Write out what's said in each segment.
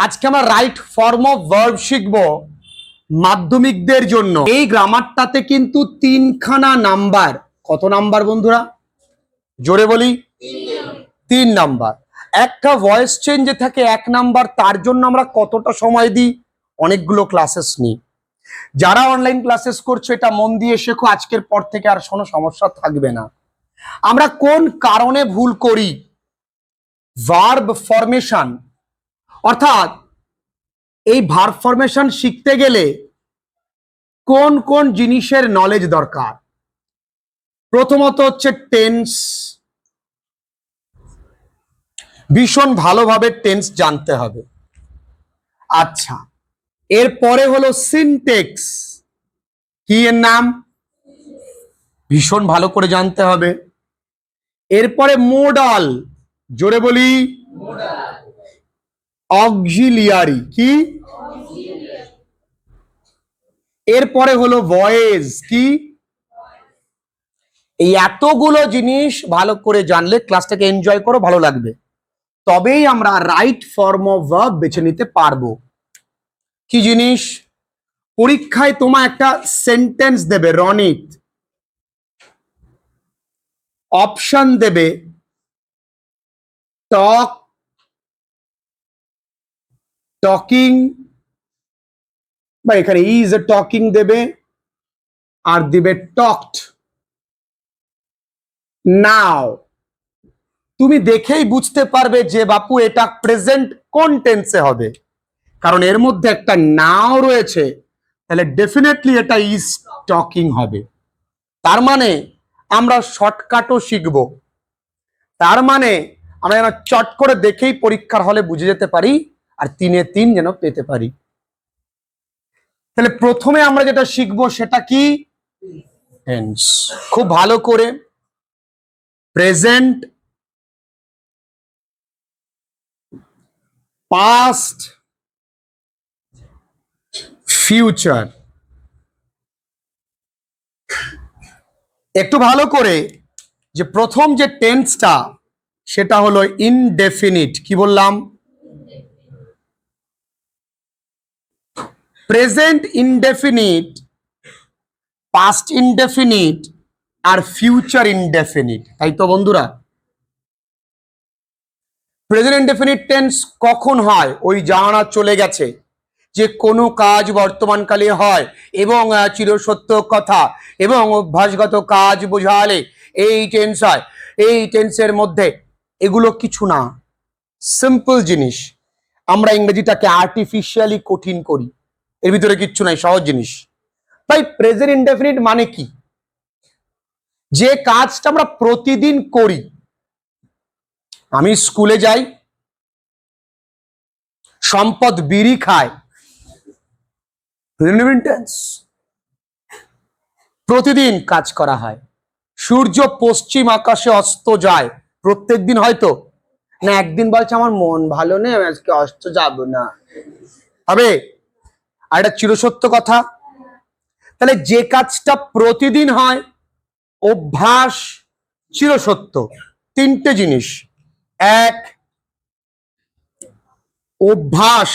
আজকে আমরা right form of verb শিখব মাধ্যমিকদের জন্য। এই গ্রামারটাতে কিন্তু তিনখানা নাম্বার। কত নাম্বার বন্ধুরা? জোরে বলি, 3 নাম্বার। একটা ভয়েস চেঞ্জে থাকে 1 নাম্বার, তার জন্য আমরা কতটা সময় দিই? অনেকগুলো ক্লাসেস নিই। যারা অনলাইন ক্লাসেস করছো এটা মন দিয়ে শেখো, আজকের পর থেকে আর কোনো সমস্যা থাকবে না। আমরা কোন কারণে ভুল করি? ভার্ব ফরমেশন, অর্থাৎ এই ভার্ব ফরমেশন শিখতে গেলে কোন কোন জিনিসের নলেজ দরকার? প্রথমত হচ্ছে টেন্স, ভীষণ ভালোভাবে টেন্স জানতে হবে। আচ্ছা, এরপরে হলো সিনটেক্স, কি এর নাম? ভীষণ ভালো করে জানতে হবে। এরপরে মোডাল, জোরে বলি, অক্সিলিয়ারি, কি? এরপরে হলো ভয়েস, কি? এই এতগুলো জিনিস ভালো করে জানলে ক্লাসটাকে এনজয় করো, ভালো লাগবে, তবেই আমরা রাইট ফর্ম অফ ভার্ব বেছে নিতে পারবো। কি জিনিস? পরীক্ষায় তোমার একটা সেন্টেন্স দেবে, রনিত, অপশন দেবে টক, টকিং, বা এখানে ইজ এ টকিং দেবে, আর দিবে টকড। নাও তুমি দেখেই বুঝতে পারবে যে বাপু এটা প্রেজেন্ট কোন টেন্সে হবে, কারণ এর মধ্যে একটা নাও রয়েছে, তাহলে ডেফিনেটলি এটা ইজ টকিং হবে। তার মানে আমরা শর্টকাটও শিখব, তার মানে আমরা যেন চট করে দেখেই পরীক্ষার হলে বুঝে যেতে পারি, আর 3-এ 3 যেন পেতে পারি। তাহলে প্রথমে আমরা যেটা শিখবো সেটা কি? টেন্স। খুব ভালো করে প্রেজেন্ট, পাস্ট, ফিউচার। একটু ভালো করে যে প্রথম যে টেন্সটা সেটা হলো ইনডেফিনিট। কি বললাম? প্রেজেন্ট ইনডেফিনিট, পাস্ট ইনডেফিনিট, আর ফিউচার ইনডেফিনিট, তাই তো বন্ধুরা? প্রেজেন্ট ইনডেফিনিট টেন্স কখন হয়? ওই জানা চলে গেছে যে কোনো কাজ বর্তমানকালে হয় এবং চিরসত্য কথা এবং অভ্যাসগত কাজ বোঝালে এই টেন্স হয়। এই টেন্সের মধ্যে এগুলো কিছু না, সিম্পল জিনিস। আমরা ইংরেজিটাকে আর্টিফিশিয়ালি কঠিন করি, এর ভিতরে কিচ্ছু নাই, সহজ জিনিস। তাই প্রেজেন্ট ইনডেফিনিট মানে কি? যে কাজটা আমরা প্রতিদিন করি। আমি স্কুলে যাই, সম্পদ বিড়ি খায়, প্রতিদিন কাজ করা হয়। সূর্য পশ্চিম আকাশে অস্ত যায়, প্রত্যেক দিন হয়তো না, একদিন বলছে আমার মন ভালো নেই, আমি আজকে অস্ত যাব না, হবে? আর এটা চিরসত্য কথা। তাহলে যে কাজটা প্রতিদিন হয়, অভ্যাস, চিরসত্য, 3টে জিনিস। এক, অভ্যাস,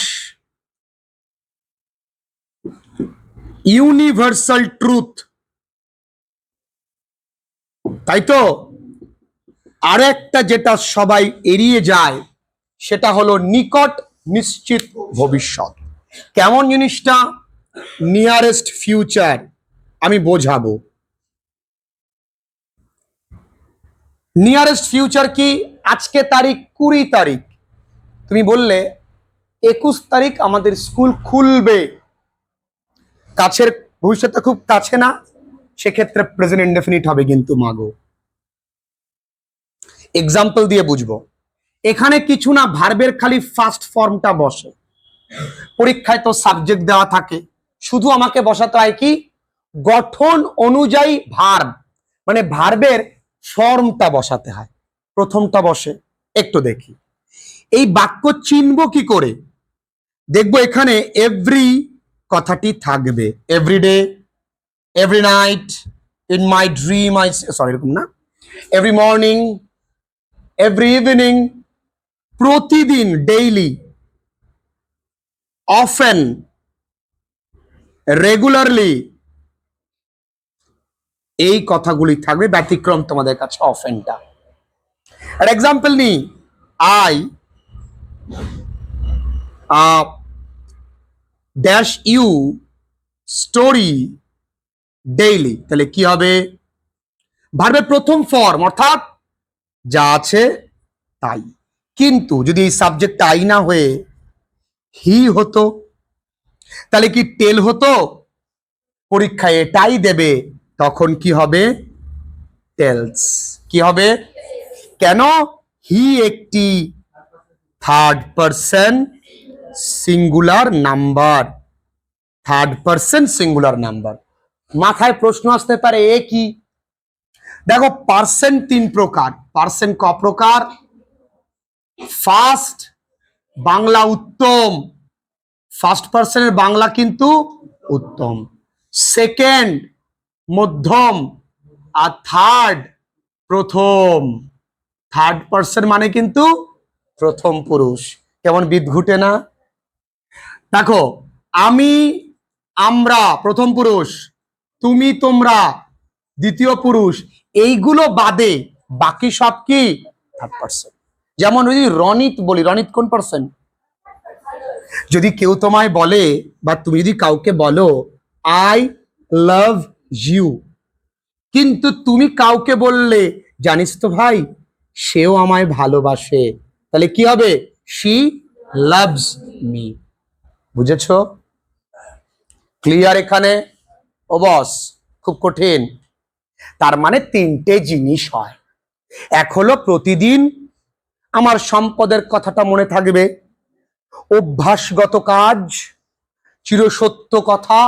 ইউনিভার্সাল ট্রুথ, তাই তো? আর একটা যেটা সবাই এড়িয়ে যায় সেটা হলো নিকট নিশ্চিত ভবিষ্যৎ। কেমন জিনিসটা? Nearest future. আমি বোঝাবো। নিয়ারেস্ট ফিউচার কি? আজকে তারিখ 20 তারিখ, তুমি বললে 21 তারিখ আমাদের স্কুল খুলবে, কাছের ভবিষ্যৎটা খুব কাছে না, সেক্ষেত্রে প্রেজেন্ট ইনডেফিনিট হবে কিন্তু মাগো। এক্সাম্পল দিয়ে বুঝবো। এখানে কিছু না, ভার্বের খালি ফার্স্ট ফর্মটা বসে। পরীক্ষায় তো সাবজেক্ট দেওয়া থাকে, শুধু আমাকে বসাতে হয় কি? গঠন অনুযায়ী ভার্ব, মানে ভার্বের ফর্মটা বসাতে হয়। প্রথমটা বসে, একটু দেখি এই বাক্য চিনব কি করে? দেখবো এখানে এভরি কথাটি থাকবে, everyday, every night, in my dream, I sorry এরকম না, এভরি মর্নিং, এভরি ইভিনিং, প্রতিদিন, ডেইলি। অফেন, রেগুলারলি, এই কথাগুলি থাকবে, ব্যতিক্রম তোমাদের কাছে অফেনটা। আর এক্সাম্পল নি, I dash you story daily, তাহলে কি হবে? ভার্বের প্রথম ফর্ম, অর্থাৎ যা আছে তাই। কিন্তু যদি এই সাবজেক্ট আই না হয়ে হি হতো, তাহলে কি টেল হতো? পরীক্ষায় এটাই দেবে, তখন কি হবে? টেলস। কি হবে? কেন? হি একটি third person singular number, third person singular number. মাথায় প্রশ্ন আসতে পারে, এ কি? দেখো, পার্সেন্ট তিন প্রকার। পার্সেন্ট ক প্রকার? ফার্স্ট, বাংলা উত্তম, ফার্স্ট পার্সনের বাংলা কিন্তু উত্তম। সেকেন্ড, মধ্যম। আর থার্ড, প্রথম। থার্ড পার্সন মানে কিন্তু প্রথম পুরুষ। কেমন বিদঘুটে না? দেখো, আমি, আমরা প্রথম পুরুষ, তুমি, তোমরা দ্বিতীয় পুরুষ, এইগুলো বাদে বাকি সব কি থার্ড পার্সন। যেমন যদি রনিত বলি, রনিত কোন পার্সন? যদি কেউ তোমায় বলে, বা তুমি যদি কাউকে বলো আই লাভ ইউ, কিন্তু তুমি কাউকে বললে, জানিস তো ভাই, সেও আমায় ভালোবাসে, তাহলে কি হবে? She loves me. বুঝেছ? ক্লিয়ার এখানে? ও বস, খুব কঠিন। তার মানে তিনটে জিনিস হয়। এক হলো প্রতিদিন আমার সম্পদের কথাটা মনে থাকবে, অভ্যাসগত কাজ, চিরসত্য কথা,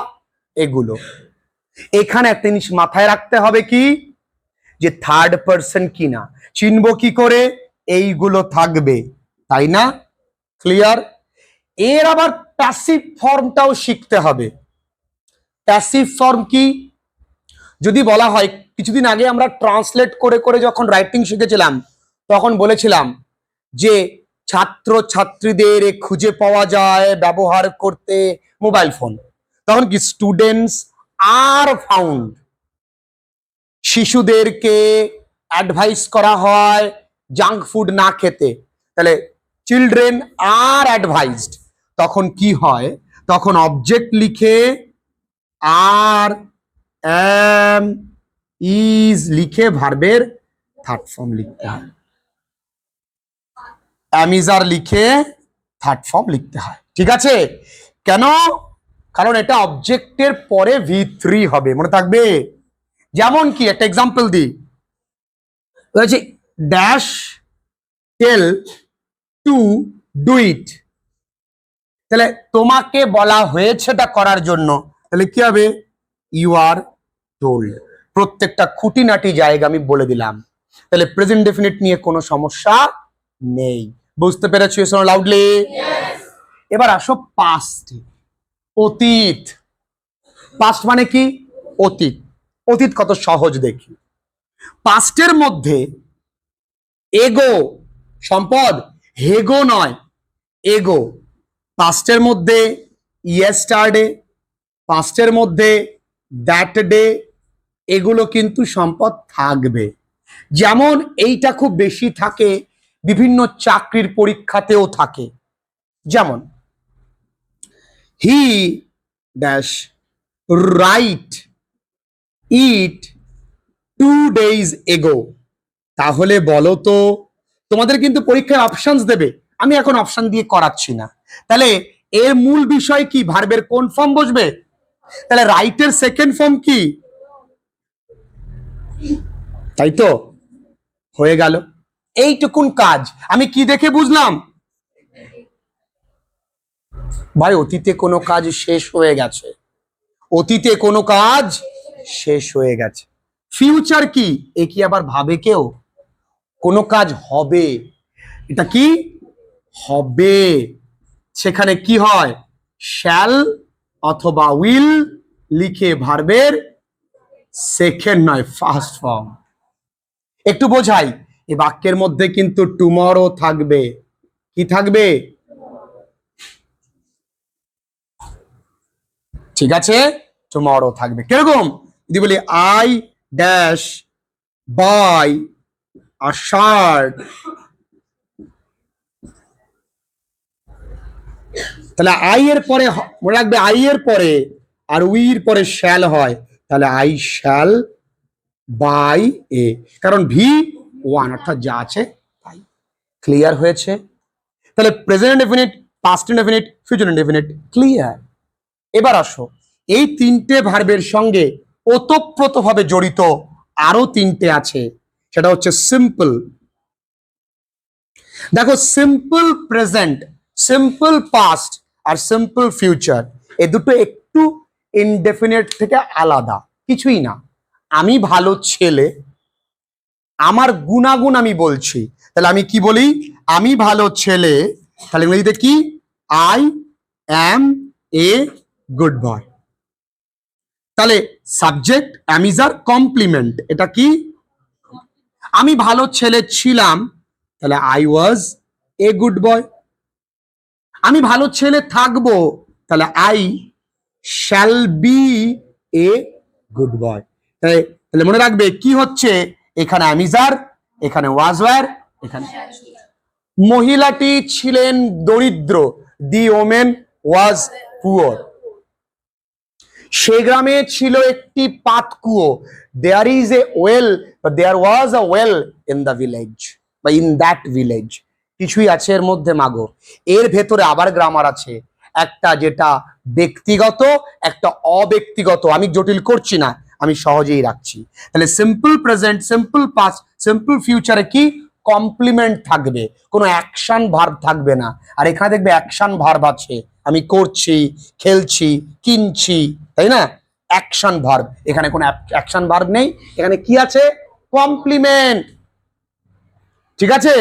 এগুলো। এখানে একটা জিনিস মাথায় রাখতে হবে, কি? যে থার্ড পারসন কিনা চিনবো কি করে? এইগুলো থাকবে, তাই না? ক্লিয়ার? এর আবার প্যাসিভ ফর্মটাও শিখতে হবে। প্যাসিভ ফর্ম কি? যদি বলা হয়, কিছুদিন আগে আমরা ট্রান্সলেট করে করে যখন রাইটিং শিখেছিলাম, তখন বলেছিলাম যে ছাত্র ছাত্রীদের খুঁজে পাওয়া যায় ব্যবহার করতে মোবাইল ফোন, তখন কি স্টুডেন্টস আর ফাউন্ড। শিশুদেরকে অ্যাডভাইস করা হয় জাঙ্ক ফুড না খেতে, তাহলে চিলড্রেন আর অ্যাডভাইসড। তখন কি হয়? তখন অবজেক্ট লিখে আর এম ইজ লিখে ভার্বের থার্ড ফর্ম লিখতে হয়, অ্যামিজার লিখে থার্ড ফর্ম লিখতে হয়। ঠিক আছে? কেন? কারণ এটা অবজেক্টের পরে V3 হবে, মনে থাকবে। যেমন কি, একটা এক্সাম্পল দিই, বলেছি dash tell to do it, তাহলে তোমাকে বলা হয়েছে এটা করার জন্য, তাহলে কি হবে? You are told. প্রত্যেকটা খুঁটিনাটি জায়গা আমি বলে দিলাম, তাহলে প্রেজেন্ট ডেফিনিট নিয়ে কোনো সমস্যা নেই। বুঝতে পেরেছো? লাউডলি। এবার আসো পাস্ট, অতীত। পাস্ট মানে কি? অতীত। অতীত কত সহজ দেখি। পাস্টের মধ্যে এগো, সম্পদ, হেগো নয়, এগো। পাস্টের মধ্যে ইয়েস্টারডে, পাস্টের মধ্যে দ্যাট ডে, এগুলো কিন্তু সম্পদ থাকবে। যেমন এইটা খুব বেশি থাকে বিভিন্ন চাকরির পরীক্ষাতেও থাকে। যেমন he dash right it 2 days ago, তাহলে বলো তো, তোমাদের কিন্তু পরীক্ষায় অপশনস দেবে, আমি এখন অপশন দিয়ে করাচ্ছি না। তাহলে এর মূল বিষয় কি? ভার্বের কোন ফর্ম বসবে? তাহলে রাইটের সেকেন্ড ফর্ম কি? তাই তো, হয়ে গেল। এইটুকুন কাজ আমি কি দেখে বুঝলাম? ভাই, অতীতে কোনো কাজ শেষ হয়ে গেছে, অতীতে কোনো কাজ শেষ হয়ে গেছে। ফিউচার কি? এ কি আবার ভাবে কেউ? কোনো কাজ হবে, এটা কি হবে, সেখানে কি হয়? শ্যাল অথবা উইল লিখে ভার্বের সেকেন্ড নয় ফার্স্ট ফর্ম। একটু বোঝাই, এই বাক্যের মধ্যে কিন্তু টুমরো থাকবে। কি থাকবে? ঠিক আছে, টুমরো থাকবে। কিরকম যদি বলি I dash buy a shirt, তাহলে আই এর পরে মনে রাখবে, আই এর পরে আর উইর পরে শ্যাল হয়, তাহলে আই শ্যাল বাই এ, কারণ ভি ওয়ান অর্থাৎ যা আছে তাই। ক্লিয়ার হয়েছে? তাহলে present indefinite, past indefinite, future indefinite clear. এবার আসো, এই তিনটে ভার্বের সঙ্গে ওতপ্রোতভাবে জড়িত আরো তিনটে আছে, সেটা হচ্ছে সিম্পল। দেখো, সিম্পল প্রেজেন্ট, সিম্পল পাস্ট আর সিম্পল ফিউচার, এই দুটো একটু ইনডেফিনিট থেকে আলাদা, কিছুই না। আমি ভালো ছেলে, আমার গুণাগুণ আমি বলছি, তাহলে আমি কি বলি? আমি ভালো ছেলে, তাহলে ইংরেজিতে কি? I am a good boy. তাহলে সাবজেক্ট অ্যাম ইজ আর কমপ্লিমেন্ট, এটা কি? আমি ভালো ছেলে ছিলাম, তাহলে আই ওয়াজ এ গুড বয়। আমি ভালো ছেলে থাকবো, তাহলে I shall B A good boy. তাহলে মনে রাখবে কি হচ্ছে, এখানে অ্যামিজার, এখানে ওয়াজ ওয়ার, এখানে মহিলাটি ছিলেন দরিদ্র, দি ওমেন ওয়াজ পুয়ার। সে গ্রামে ছিল একটি পাতকুয়ো, there is a well, there was a well in the village বা ইন দ্যাট ভিলেজ। কিছুই আছে এর মধ্যে মাগো। এর ভেতরে আবার গ্রামার আছে, একটা যেটা ব্যক্তিগত, একটা অব্যক্তিগত। আমি জটিল করছি না, আমি সহজেই রাখছি। তাহলে simple present, simple past, simple ফিউচারে কি? কমপ্লিমেন্ট থাকবে, কোনো অ্যাকশন ভার্ব থাকবে না। আর এখানে দেখবে অ্যাকশন ভার্ব আছে, আমি করছি, খেলছি, কিনছি, তাই না? অ্যাকশন ভার্ব, এখানে কোনো অ্যাকশন ভার্ব নেই, এখানে কি আছে? কমপ্লিমেন্ট। ঠিক আছে,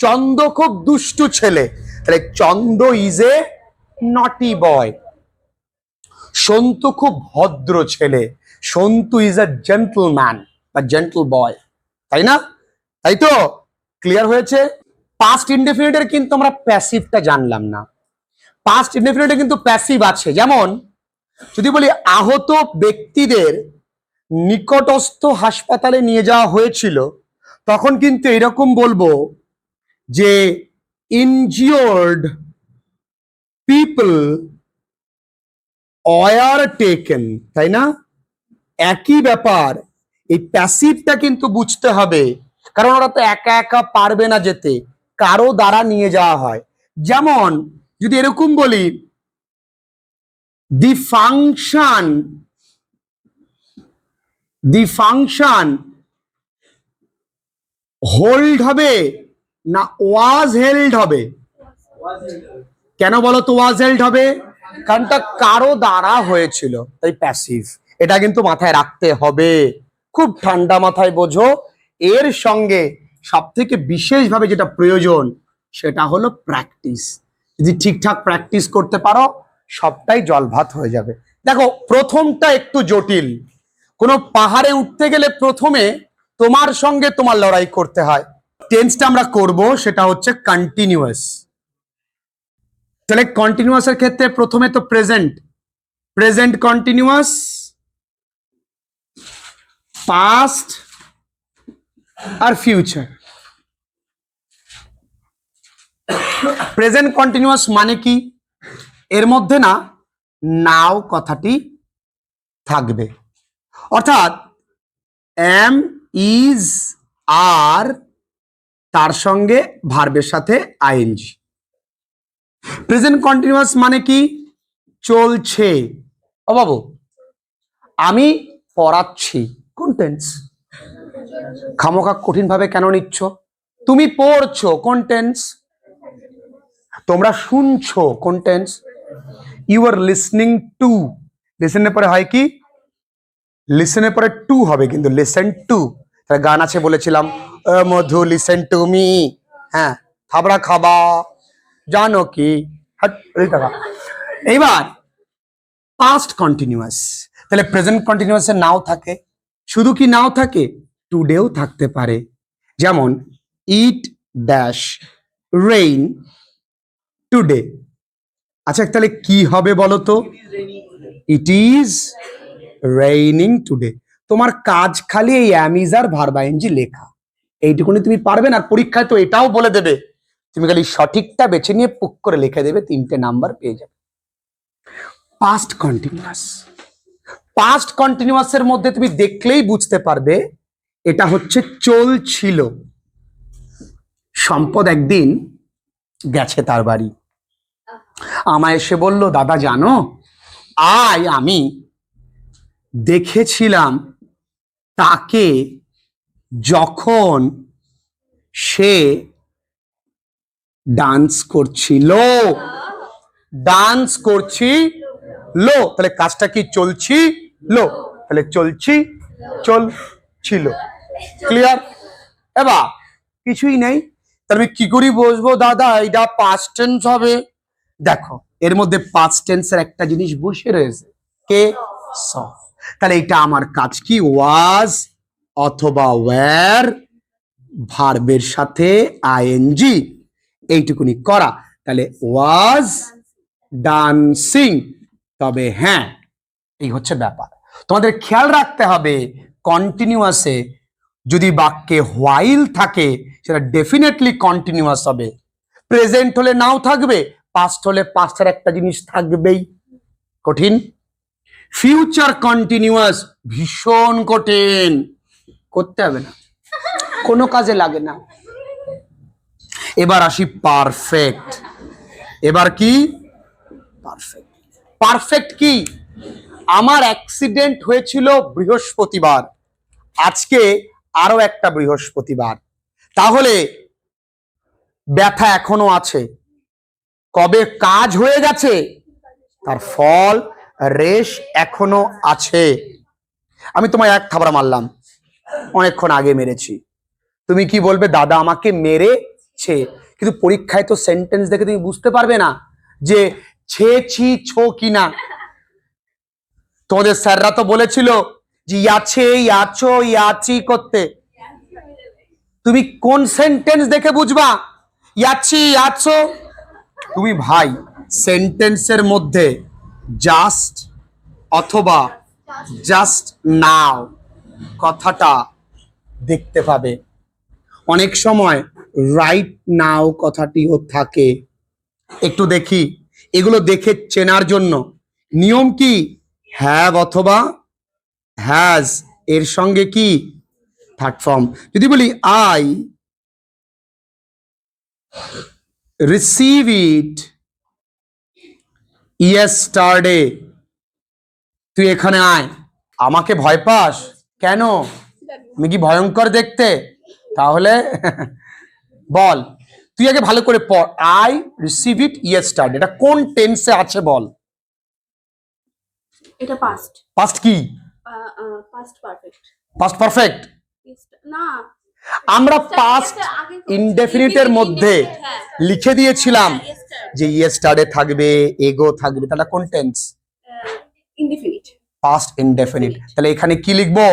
চন্দ খুব দুষ্টু ছেলে, তাহলে চন্দ ইজ এ নটি বয়। সন্তু খুব ভদ্র ছেলে, সন্তু ইজ এ জেন্টলম্যান বা জেন্টল বয়, তাই না? তাই তো? ক্লিয়ার হয়েছে? পাস্ট ইনডেফিনিটের কিন্তু আমরা প্যাসিভটা জানলাম না। পাস্ট ইনডেফিনিটে কিন্তু প্যাসিভ আছে, যেমন যদি বলি আহত ব্যক্তিদের নিকটস্থ হাসপাতালে নিয়ে যাওয়া হয়েছিল, তখন কিন্তু এরকম বলবো যে ইনজিওর্ড পিপল ওয়ার টেকেন, তাই না? একই ব্যাপার, এই প্যাসিভটা কিন্তু বুঝতে হবে, কারণ ওরা তো একা একা পারবে না যেতে, কারো দ্বারা নিয়ে যাওয়া হয়। যেমন যদি এরকম বলি, দি ফাংশন হোল্ড হবে না ওয়াজ হেল্ড হবে? কেন বলো তো ওয়াজ হেল্ড হবে? কারণ তা কারো দ্বারা হয়েছিল, তাই প্যাসিভ। এটা কিন্তু মাথায় রাখতে হবে, খুব ঠান্ডা মাথায় বোঝো। এর সঙ্গে সব থেকে বিশেষভাবে যেটা প্রয়োজন, সেটা হলো প্র্যাকটিস। যদি ঠিকঠাক প্র্যাকটিস করতে পারো, সবটাই জলভাত হয়ে যাবে। দেখো, প্রথমটা একটু জটিল। কোনো পাহাড়ে উঠতে গেলে প্রথমে তোমার সঙ্গে তোমার লড়াই করতে হয়। টেন্সটা আমরা করব, সেটা হচ্ছে কন্টিনিউয়াস। তাহলে কন্টিনিউয়াসের ক্ষেত্রে প্রথমে তো প্রেজেন্ট, প্রেজেন্ট কন্টিনিউয়াস, পাস্ট আর ফিউচার। প্রেজেন্ট কন্টিনিউয়াস মানে কি? এর মধ্যে না নাও কথাটি থাকবে, অর্থাৎ এম ইজ আর তার সঙ্গে ভার্বের সাথে আইএনজি। প্রেজেন্ট কন্টিনিউয়াস মানে কি? চলছে। ও বাবু, আমি পড়াচ্ছি, কোন টেন্স? খামোখা কঠিন ভাবে কেন নিচ্ছ? তুমি পড়ছো, কোন টেন্স? তোমরা শুনছো, কোন tense? You are listening to. লিসেনের পরে হয় কি? লিসেনের পরে টু হবে, কিন্তু লিসেন টু। তাহলে গান আছে বলেছিলাম, মধু লিসেন টু মি, হ্যাঁ, থাবড়া খাবা জানো কি, এইবার পাস্ট কন্টিনিউয়াস, তাহলে প্রেজেন্ট কন্টিনিউয়াসে নাও থাকে। শুধু কি নাও থাকে? টুডেও থাকতে পারে। যেমন ইট ড্যাশ রেইন টুডে। আচ্ছা, তাহলে কি হবে বলো তো? It is raining today. তোমার কাজ খালি এই অ্যামিজার ভার্ব আইএনজি লেখা, এইটুকুনি তুমি পারবে না। পরীক্ষায় তো এটাও বলে দেবে, তুমি খালি সঠিকটা বেছে নিয়ে পুক করে লিখে দেবে, 3টে নাম্বার পেয়ে যাবে। পাস্ট কন্টিনিউয়াস, পাস্ট কন্টিনিউয়াসের মধ্যে তুমি দেখলেই বুঝতে পারবে এটা হচ্ছে চলছিল। সম্পদ একদিন গেছে তার বাড়ি, আমায় এসে বলল, দাদা জানো আমি দেখেছিলাম তাকে যখন সে ডান্স করছিল। ডান্স করছিল, তাহলে কাজটা কি চলছিল, তাহলে চলছিল। ক্লিয়ার? এবার কিছুই নেই, তাহলে আমি কি করে বসবো দাদা এটা পাস্ট টেন্স হবে? দেখো এর মধ্যে পাস্ট টেন্সের একটা জিনিস বসে রয়েছে, কে স। তাহলে এটা আমার কাজ কি, ওয়াজ অথবা ওয়্যার, ভার্বের সাথে আইএনজি, এইটুকুনি করা। তাহলে ওয়াজ ডান্সিং। তবে হ্যাঁ, এই হচ্ছে ব্যাপার, তোমাদের খেয়াল রাখতে হবে কন্টিনিউয়াসে যদি বাক্যে হোয়াইল থাকে সেটা ডেফিনেটলি কন্টিনিউয়াস হবে। প্রেজেন্ট হলে নাও থাকবে, পাস্ট হলে পাস্টের একটা জিনিস থাকবেই। কঠিন। ফিউচার কন্টিনিউয়াস ভীষণ কঠিন, করতে হবে না, কোনো কাজে লাগে না। এবার আসি পারফেক্ট। এবার কি পারফেক্ট? পারফেক্ট কি? আমার অ্যাক্সিডেন্ট হয়েছিল বৃহস্পতিবার, আজকে আরো একটা বৃহস্পতিবার, তাহলে ব্যথা এখনো আছে। কবে কাজ হয়ে গেছে তার ফল রেশ এখনো আছে। আমি তোমায় এক থাবড়া মারলাম, অনেকক্ষণ আগে মেরেছি, তুমি কি বলবে, দাদা আমাকে মেরেছে। কিন্তু পরীক্ষায় তো সেন্টেন্স দেখে তুমি বুঝতে পারবে না যে ছে ছি ছো কিনা। তোমাদের স্যাররা তো বলেছিল যে ইয়াছে ইয়াছো ইয়াচি করতে, তুমি কোন সেন্টেন্স দেখে বুঝবা ইয়াছি ইয়াছো? তুমি ভাই সেন্টেন্সের মধ্যে জাস্ট অথবা জাস্ট নাও কথাটা দেখতে পাবে। অনেক সময় রাইট নাও কথাটিও থাকে। একটু দেখি, এগুলো দেখে চেনার জন্য নিয়ম কি, হ্যাভ অথবা হ্যাজ এর সঙ্গে কি থার্ড ফর্ম। যদি বলি আই রিসিভ ইট ইয়েস্টারডে, তুই এখানে আয়। আমাকে ভয় পাস কেন? আমি কি ভয়ঙ্কর দেখতে? তাহলে বল, তুই আগে ভালো করে পড়। আই রিসিভ ইট ইয়েস্টারডে, এটা কোন টেন্সে আছে বল? এটা পাস্ট। পাস্ট কি? Past perfect. পাস্ট পারফেক্ট না, আমরা পাস্ট ইনডেফিনিটের মধ্যে লিখে দিয়েছিলাম যে ইয়েস্টারডে থাকবে, এগো থাকবে, তাহলে কোন টেন্স? ইনডিফিনিট। Past indefinite. তাহলে এখানে কি লিখবো?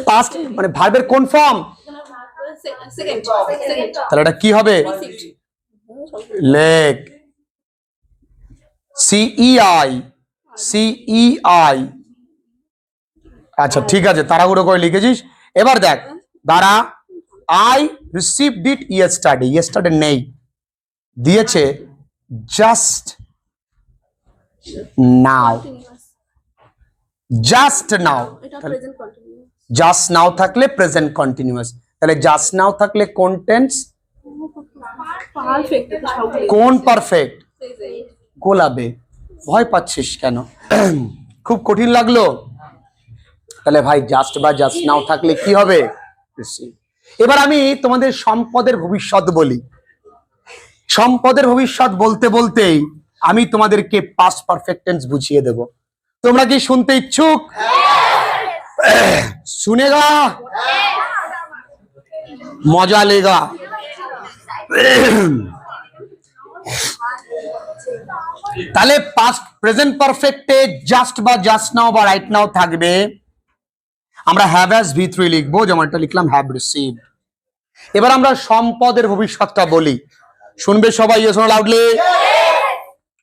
পাস্ট মানে ভার্বের কোন ফর্ম? সেকেন্ড। তাহলে এটা কি হবে? লেখ সিইআই সিইআই। আচ্ছা ঠিক আছে, তাড়াহুড়ো করে লিখেছিস। এবার দেখ, দাঁড়া, I received it yesterday, yesterday নেই, দিয়েছে জাস্ট নাও। জাস্ট নাও, এটা প্রেজেন্ট কন্টিনিউয়াস। জাস্ট নাও থাকলে প্রেজেন্ট কন্টিনিউয়াস। তাহলে জাস্ট নাও থাকলে কোন টেন্স? পারফেক্ট। কোন পারফেক্ট? গোলাবে। ভয় পাচ্ছিস কেন? খুব কঠিন লাগলো? তাহলে ভাই জাস্ট বা জাস্ট নাও থাকলে কি হবে? এবার আমি তোমাদের সম্পদের ভবিষ্যৎ বলি। সম্পদের ভবিষ্যৎ বলতে বলতেই আমি তোমাদেরকে পাস্ট পারফেক্ট টেন্স বুঝিয়ে দেব। তোমরা কি শুনতে ইচ্ছুক? শুনেগা, মজা লেগা। তাহলে পাস্ট প্রেজেন্ট পারফেক্টে জাস্ট বা জাস্ট নাও বা রাইট নাও থাকবে। আমরা হ্যাভ অ্যাজ ভি3 লিখবো, যেমন এটা লিখলাম হ্যাভ রিসিভড। এবার আমরা সম্পদের ভবিষ্যৎটা বলি, শুনবে সবাই? শোনো লাউডলি।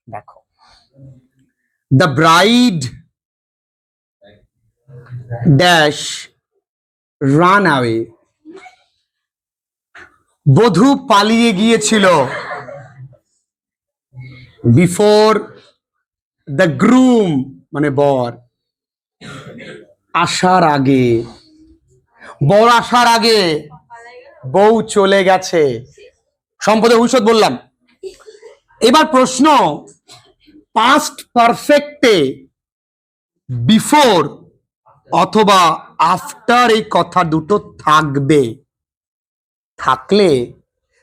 দেখো the bride dash run away, বধূ পালিয়ে গিয়েছিল বিফোর দ্য গ্রুম মানে বর আসার আগে, বর আসার আগে বউ চলে গেছে। সম্পদের ভবিষ্যৎ বললাম। এবার প্রশ্ন, পাস্ট পারফেক্টে বিফোর অথবা আফটার এই কথা দুটো থাকবে, থাকলে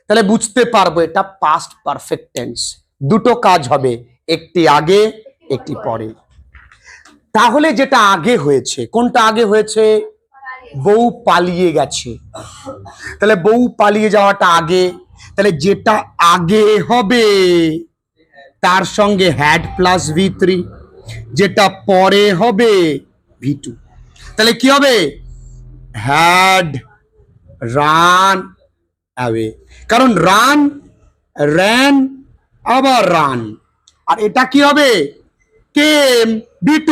তাহলে বুঝতে পারবো এটা পাস্ট পারফেক্ট টেন্স। দুটো কাজ হবে, একটি আগে একটি পরে। তাহলে যেটা আগে হয়েছে, কোনটা আগে হয়েছে? বউ পালিয়ে গেছে, তাহলে বউ পালিয়ে যাওয়াটা আগে। তাহলে যেটা আগে হবে তার সঙ্গে হ্যাড প্লাস V3, যেটা পরে হবে V2। তাহলে কি হবে? হ্যাড রান অ্যাওয়ে, কারণ রান, র্যান, আবার রান। আর এটা কি হবে? কেম V2।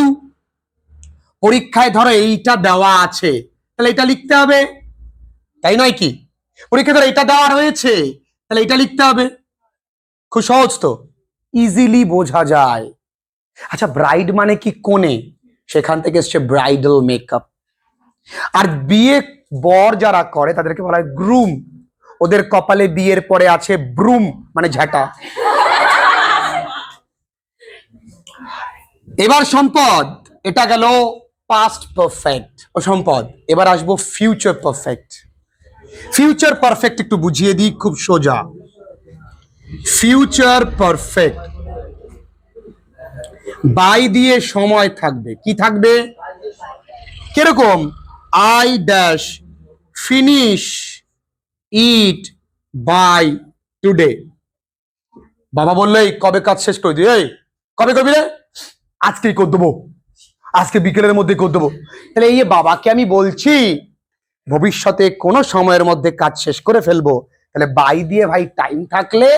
পরীক্ষায় ধরো এইটা দেওয়া আছে, তাহলে এটা লিখতে হবে, তাই নয় কি? পরীক্ষায় ধরো এটা দেওয়া রয়েছে, তাহলে এটা লিখতে হবে। খুব সহজ তো, ইজিলি বোঝা যায়। আচ্ছা, ব্রাইড মানে কি? কোণে, সেখান থেকে এসছে ব্রাইডাল মেকআপ। আর বিয়ে বর যারা করে তাদেরকে বলা হয় গ্রুম। ওদের কপালে বিয়ের পরে আছে ব্রুম মানে ঝাঁটা। এবার সম্পদ, এটা গেল পাস্ট পারফেক্ট ও সম্পদ। এবার আসবো ফিউচার পারফেক্ট। ফিউচার পারফেক্ট একটু বুঝিয়ে দিই, খুব সোজা। ফিউচার পারফেক্ট বাই দিয়ে সময় থাকবে, কি থাকবে? কিরকম? I dash finish it by today. বাবা বললো এই কবে কাজ শেষ করে দিই, এই কবে করবি রে? আজকেই করে দেবো, আজকে বিকেলের মধ্যে করে দেবো। তাহলে এই বাবাকে আমি বলছি ভবিষ্যতে কোনো সময়ের মধ্যে কাজ শেষ করে ফেলবো, তাহলে বাই দিয়ে ভাই টাইম থাকলে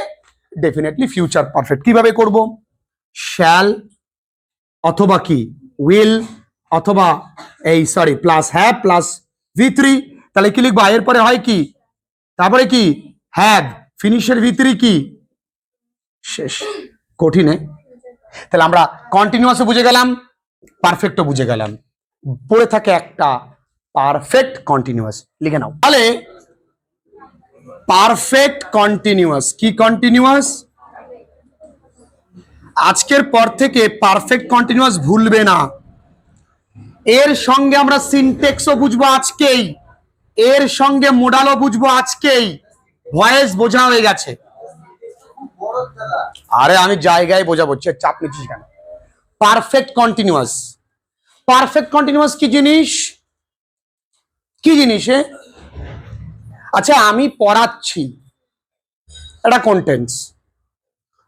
ডেফিনেটলি ফিউচার পারফেক্ট। কিভাবে করব? শ্যাল অথবা কি উইল অথবা এই sorry plus have plus V3। তাহলে কি লিখবো? এর পরে হয় কি, তারপরে কি হ্যাভ, ফিনিশের V3 কি শেষ। কঠিন। তাহলে আমরা কন্টিনিউয়াসও বুঝে গেলাম, পারফেক্টও বুঝে গেলাম। পড়ে থাকে একটা পারফেক্ট কন্টিনিউয়াস, লিখে নাও তাহলে। পারফেক্ট কন্টিনিউয়াস কি? কন্টিনিউয়াস। আজকের পর থেকে পারফেক্ট কন্টিনিউয়াস ভুলবে না। এর সঙ্গে আমরা সিনটেক্সও বুঝবো আজকেই, এর সঙ্গে মোডালও বুঝবো আজকেই। ভয়েস বোঝা হয়ে গেছে। আরে আমি জায়গায় বোঝাবো, চাপ নিচ্ছিস কেন? পারফেক্ট কন্টিনিউয়াস, পারফেক্ট কন্টিনিউয়াস কি জিনিস? কি জিনিস? আচ্ছা, আমি পড়াচ্ছি, এটা কন্টেন্টস,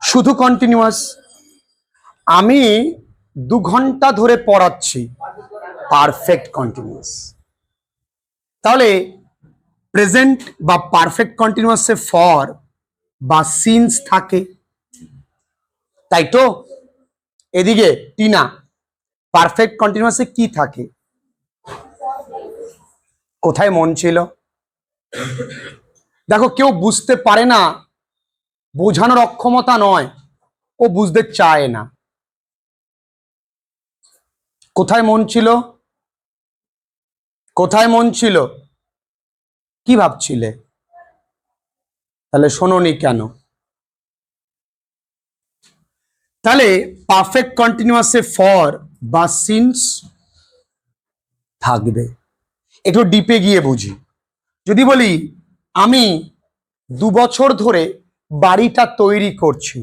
শুধু কন্টিনিউয়াস। আমি 2 ঘন্টা ধরে পড়াচ্ছি, পারফেক্ট কন্টিনিউয়াস। তাহলে প্রেজেন্ট বা পারফেক্ট কন্টিনিউয়াসে ফর বা সিন্স থাকে, তাই তো? এদিকে টিনা, পারফেক্ট কন্টিনিউয়াসে কি থাকে? কোথায় মন ছিল? দেখো, কেউ বুঝতে পারে না, বোঝানোর অক্ষমতা নয়, ও বুঝতে চায় না। কোথায় মন ছিল? কোথায় মন ছিল? কি ভাবছিলে? তাহলে শোনোনি কেন? তাহলে পারফেক্ট কন্টিনিউয়াসে ফর বা সিন্স থাকবে। একটু ডিপে গিয়ে বুঝি। যদি বলি আমি 2 বছর ধরে বাড়িটা তৈরি করছি,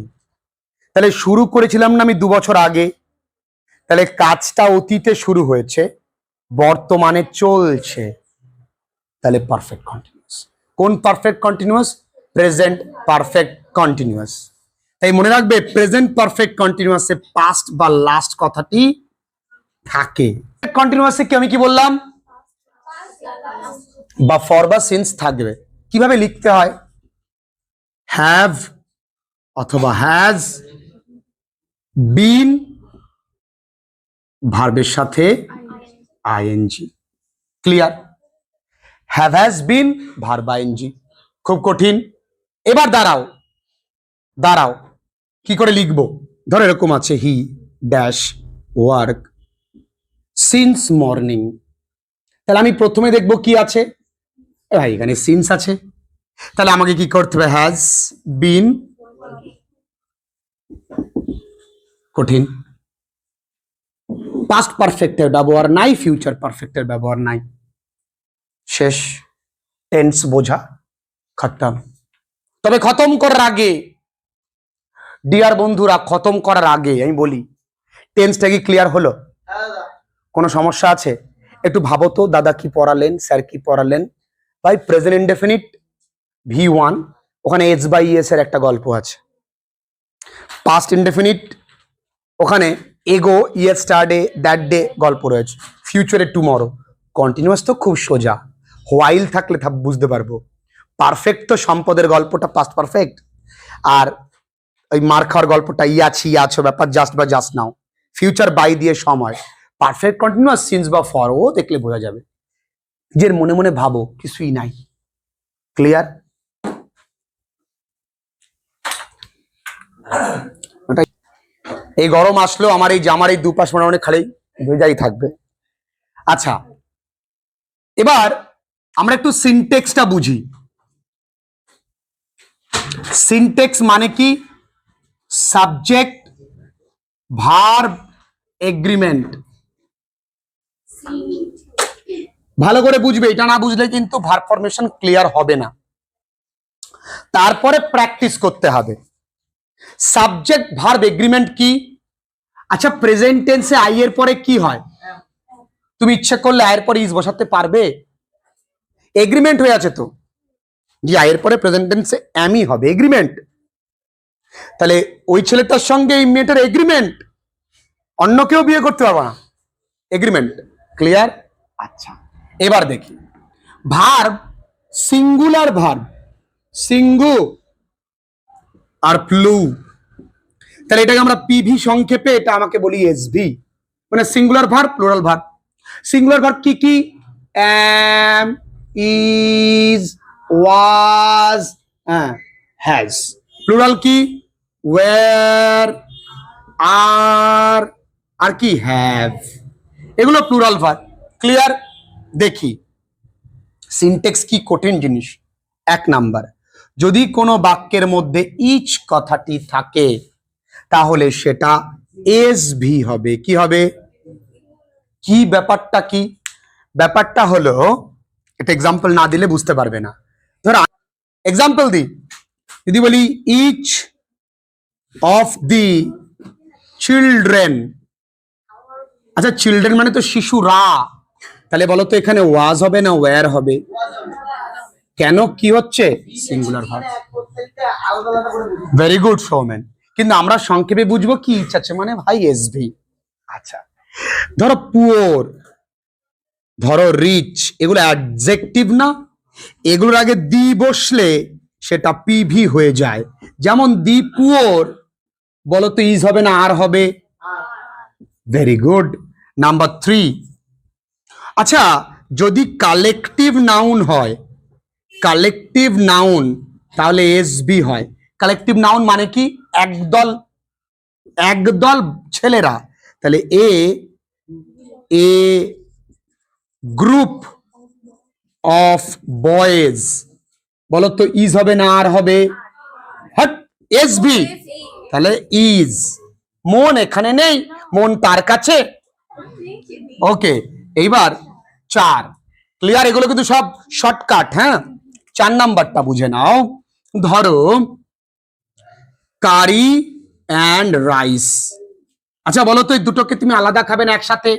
তাহলে শুরু করেছিলাম না আমি 2 বছর আগে? তাহলে কাজটা অতীতে শুরু হয়েছে, বর্তমানে চলছে, তাহলে পারফেক্ট কন্টিনিউয়াস। কোন perfect continuous? Present perfect continuous. তাই মনে রাখবে, প্রেজেন্ট পারফেক্ট কন্টিনিউয়াসে পাস্ট বা লাস্ট কথাটি থাকে। কন্টিনিউয়াসে কি আমি কি বললাম? বা ফর বা সিন্স থাকবে। কিভাবে লিখতে হয়? হ্যাভ অথবা হ্যাজ বিন ভার্বের সাথে ING. Clear? Have has been verb ING. খুব কঠিন। এবার দাঁড়াও দাঁড়াও, কি করে লিখবো? ধরো এরকম আছে, he dash work since morning. তাহলে আমি প্রথমে দেখবো কি আছে। ভাই এখানে সিন্স আছে, তাহলে আমাকে কি করতে হবে? Has been. কঠিন। পাস্ট পারফেক্টের ব্যবহার নাই, ফিউচার পারফেক্টের ব্যবহার নাই, শেষ। টেন্স বোঝা খতম। তবে খতম করার আগে ডিয়ার বন্ধুরা, খতম করার আগে আমি বলি, টেন্সটা কি ক্লিয়ার হলো? কোনো সমস্যা আছে? একটু ভাবো তো, দাদা কি পড়ালেন, স্যার কি পড়ালেন? ভাই প্রেজেন্ট ইনডেফিনিট V1, ওখানে এস বাই এস এর একটা গল্প আছে। পাস্ট ইনডেফিনিট, ওখানে এগো, ইয়েস্টারডে, দ্যাট ডে গল্প রয়েছে। ফিউচারে টুমরো। কন্টিনিউয়াস তো খুব সোজা, হোয়াইল থাকলে বুঝতে পারবো। পারফেক্ট তো সম্পদের গল্পটা পাস্ট পারফেক্ট, আর ওই মার খাওয়ার গল্পটা ইয়াছি আছো ব্যাপার জাস্ট বা জাস্ট নাও। ফিউচার বাই দিয়ে সময়। পারফেক্ট কন্টিনিউয়াস সিন্স বা ফর, ও দেখলে বোঝা যাবে। নিজের মনে মনে ভাবো, কিছুই নাই। ক্লিয়ার? এই গরম আসলো, আমার এই জামার এই দুপাশ মোটামুটি খালি ভেজাই থাকবে। আচ্ছা, এবার আমরা একটু সিনটেক্সটা বুঝি। সিনটেক্স মানে কি? Subject verb agreement. ভালো করে বুঝবে, এটা না বুঝলে কিন্তু ভার্ব ফরমেশন ক্লিয়ার হবে না। তারপরে প্র্যাকটিস করতে হবে। সাবজেক্ট ভার্ব এগ্রিমেন্ট কি? আচ্ছা, প্রেজেন্ট টেন্সে আই এর পরে কি হয়? তুমি ইচ্ছে করলে আয়ের পরে ইজ বসাতে পারবে? এগ্রিমেন্ট হয়ে আছে তো, যে আয়ের পরে প্রেজেন্ট টেন্সে এমই হবে, এগ্রিমেন্ট। তাহলে ওই ছেলেটার সঙ্গে এই মেয়েটার এগ্রিমেন্ট, অন্য কেউ বিয়ে করতে পারবে না, এগ্রিমেন্ট। ক্লিয়ার? আচ্ছা, এবার দেখি ভার্ব, সিঙ্গুলার ভার্ব, সিঙ্গু আর প্লু। তাহলে এটাকে আমরা পিভি সংক্ষেপে, এটা আমাকে বলি এসভি, মানে singular verb plural verb. Singular verb কি কি? am, is, was, has। Plural কি? were, are, আর কি have। এগুলো প্লুরাল ভার্ব। ক্লিয়ার? দেখি সিনটেক্স কি কঠিন জিনিস। এক নাম্বার, যদি কোনো বাক্যের মধ্যে ইচ কথাটি থাকে তাহলে সেটা এসভি হবে। কি হবে? কি ব্যাপারটা কি? ব্যাপারটা হলো, এটা এক্সাম্পল না দিলে বুঝতে পারবে না। ধর এক্সাম্পল দিই, যদি বলি ইচ অফ দি চিলড্রেন। আচ্ছা, চিলড্রেন মানে তো শিশুরা, তাহলে বলো তো এখানে ওয়াজ হবে না ওয়্যার হবে? কেন, কি হচ্ছে? Singular verb. Very good Soumen. কিন্তু আমরা সংক্ষেপে বুঝবো কি ইচ্ছা আছে মানে ভাই এসভি। আচ্ছা, ধরো পুওর, ধরো রিচ, এগুলো অ্যাডজেক্টিভ না? এগুলোর আগে দি বসলে সেটা পিভি হয়ে যায়। যেমন দি পুওর, বলো তো ইজ হবে না আর হবে? Very good. নাম্বার 3, আচ্ছা যদি কালেকটিভ নাউন হয়, কালেকটিভ নাউন, তাহলে এসবি হয়। কালেকটিভ নাউন মানে কি? একদল, একদল ছেলেরা, তাহলে এ গ্রুপ অফ বয়েজ। বলো তো ইজ হবে না আর হবে? হট, এসবি, তাহলে ইজ। মন এখানে নেই, মন তার কাছে। ওকে, এইবার 4। ক্লিয়ার? এগুলো কিন্তু সব শর্টকাট। হ্যাঁ, 4 নাম্বারটা বুঝে নাও। ধরো কারি অ্যান্ড রাইস। আচ্ছা বলো তো এই দুটোকে তুমি আলাদা খাবে না একসাথে?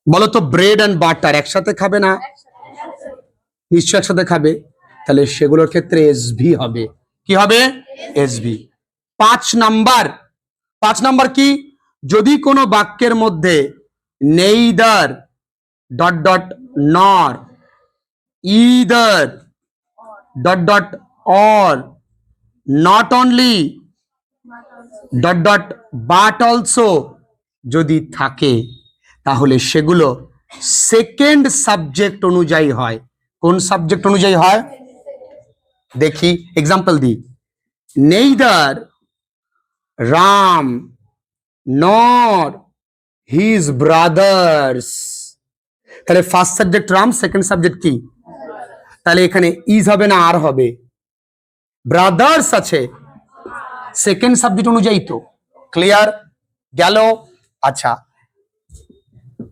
বলো তো ব্রেড অ্যান্ড বাটার একসাথে খাবে না? নিশ্চয় একসাথে খাবে। তাহলে সেগুলোর ক্ষেত্রে এসভি হবে। কি হবে? এসভি। 5 নাম্বার, 5 নাম্বার কি? যদি কোনো বাক্যের মধ্যে নেইদার ডট ডট নর, either dot dot or, not only dot dot but also, যদি থাকে তাহলে সেগুলো সেকেন্ড সাবজেক্ট অনুযায়ী হয়। কোন সাবজেক্ট অনুযায়ী হয় দেখি, এক্সাম্পল দিই। Neither Ram nor his brothers, তাহলে first subject Ram, second subject কি? তাহলে এখানে ইজ হবে না আর হবে? ব্রাদার্স আছে, সেকেন্ড সাবজেক্ট অনুযায়ী তো। ক্লিয়ার গেল? আচ্ছা,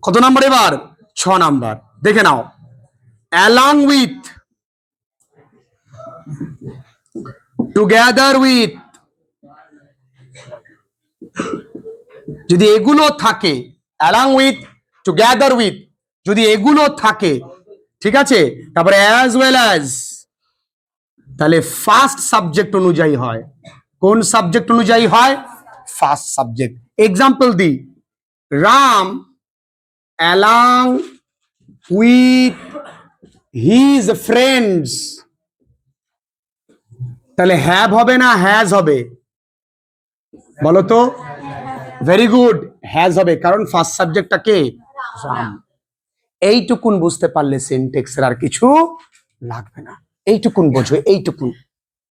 কত নাম্বার এবার? 6 নাম্বার। দেখে নাও, অ্যালং উইথ, টুগেদার উইথ, যদি এগুলো থাকে, অ্যালং উইথ, টুগেদার উইথ, যদি এগুলো থাকে, ঠিক আছে, তারপরে অ্যাজ ওয়েল অ্যাজ, তাহলে ফার্স্ট সাবজেক্ট অনুযায়ী হয়। কোন সাবজেক্ট অনুযায়ী হয়? First subject. Example the, Ram along with his friends, তাহলে হ্যাভ হবে না হ্যাজ হবে? বলো তো। ভেরি গুড, হ্যাজ হবে, কারণ ফার্স্ট সাবজেক্টটা কে? রাম। এইটুকুন বুঝতে পারলে সেন্টেক্সের আর কিছু লাগবে না, এইটুকুন বোঝো, এইটুকুন।